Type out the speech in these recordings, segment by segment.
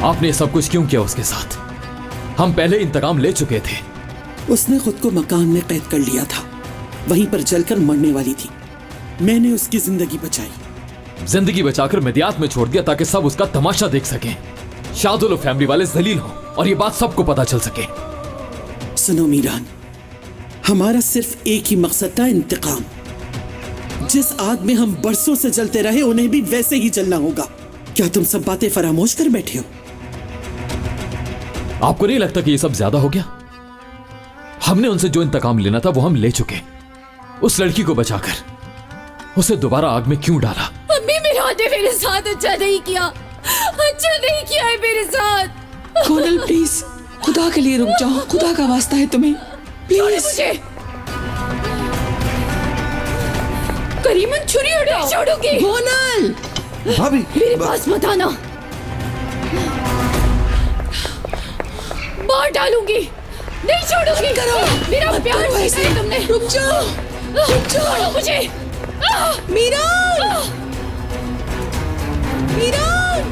आपने ये सब कुछ क्यों किया उसके साथ? हम पहले इंतकाम ले चुके थे। उसने खुद को मकान में कैद कर लिया था, वहीं पर जलकर मरने वाली थी। मैंने उसकी जिंदगी बचाई। जिंदगी बचाकर मिदियात में छोड़ दिया ताकि सब उसका तमाशा देख सकें। शादुल और फैमिली वाले जलील हो और ये बात सबको पता चल सके। सुनो मीरान, हमारा सिर्फ एक ही मकसद था, इंतकाम। जिस आग में हम बरसों से जलते रहे उन्हें भी वैसे ही जलना होगा। क्या तुम सब बातें फरामोश कर बैठे हो? आपको नहीं लगता कि ये सब ज्यादा हो गया? हमने उनसे जो इंतकाम लेना था वो हम ले चुके। उस लड़की को बचाकर उसे दोबारा आग में क्यों डाला? अम्मी मीरान ने मेरे साथ अच्छा नहीं किया, अच्छा नहीं किया है मेरे साथ। कोनल प्लीज, खुदा के लिए रुक जाओ, खुदा का वास्ता है तुम्हें, प्लीज। मुझे करीमन छुरी हटाओ। छोड़ूंगी। कोनल भाभी, मेरे पास मत आना, मार डालूंगी, नहीं छोड़ूंगी। करो, मेरा प्यार करो ऐसे ऐसे। तुमने। रुक जाओ, रुक जाओ। छोड़ो मुझे। मीरान, मीरान,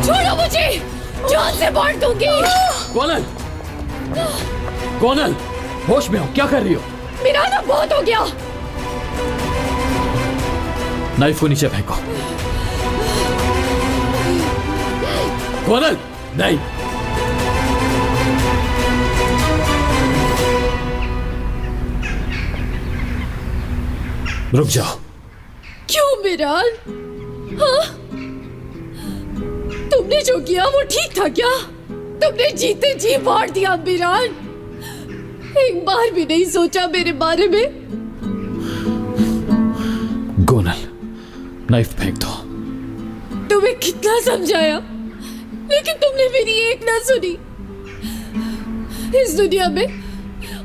छोड़ो मुझे, जान से मार दूंगी। कोनल, कोनल, होश में हो? क्या कर रही हो? मेरा ना बहुत हो गया। नाइफ को नीचे फेंको। कोनल, नहीं। रुक जाओ। क्यों मीरान? हाँ? तुमने जो किया वो ठीक था क्या? तुमने जीते जी मार दिया मीरान। एक बार भी नहीं सोचा मेरे बारे में। कोनल, नाइफ फेंक दो। तुम्हें कितना समझाया, लेकिन तुमने मेरी एक ना सुनी। इस दुनिया में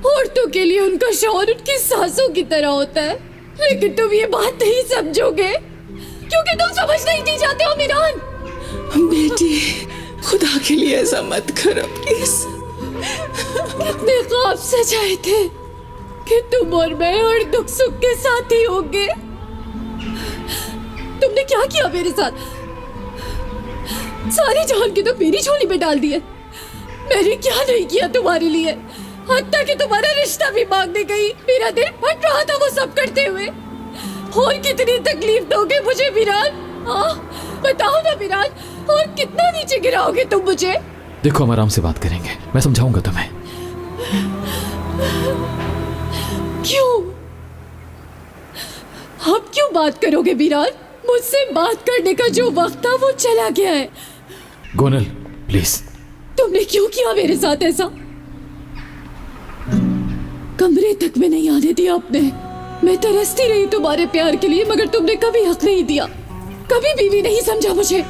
औरतों के लिए उनका शौहर उनकी सासों की तरह होता है, लेकिन तुम ये बात नहीं समझोगे क्योंकि तुम समझ नहीं चाहते हो मीरान। बेटी, खुदा के लिए ऐसा मत करो प्लीज। कितने ख्वाब सजाए थे कि तुम और मैं और दुख सुख के साथ ही होंगे। तुमने क्या किया मेरे साथ? सारी जान की तो मेरी झोली में डाल दिए। मैंने क्या नहीं किया तुम्हारे लिए, हत्ता कि तुम्हारा रिश्ता भी मांगने गई। मेरा दिल फट रहा था वो सब करते हुए। और कितनी तकलीफ दोगे मुझे मीरान? हाँ बताओ ना मीरान, और कितना नीचे गिराओगे तुम मुझे? देखो, हम आराम से बात करेंगे, मैं समझाऊंगा तुम्हें। क्यों? अब क्यों बात करोगे मीरान? मुझसे बात करने का जो वक्त था वो चला गया है। कोनल प्लीज। तुमने क्यों किया मेरे साथ ऐसा? कमरे तक में नहीं आने दिया आपने। मैं तरसती रही तुम्हारे प्यार के लिए, मगर तुमने कभी हक नहीं दिया, कभी बीवी नहीं समझा मुझे।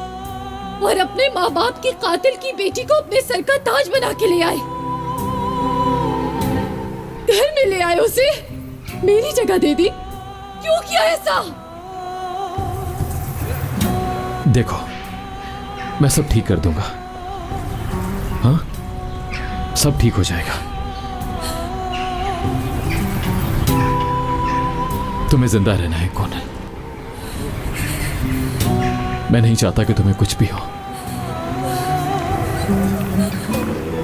और अपने माँ बाप की कातिल की बेटी को अपने सर का ताज बना के ले आए, घर में ले आए उसे, मेरी जगह दे दी। क्यों किया ऐसा? देखो, मैं सब ठीक कर दूंगा। हाँ, सब ठीक हो जाएगा। तुम्हें जिंदा रहना है कोनल। मैं नहीं चाहता कि तुम्हें कुछ भी हो।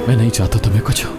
मैं नहीं चाहता तुम्हें कुछ हो।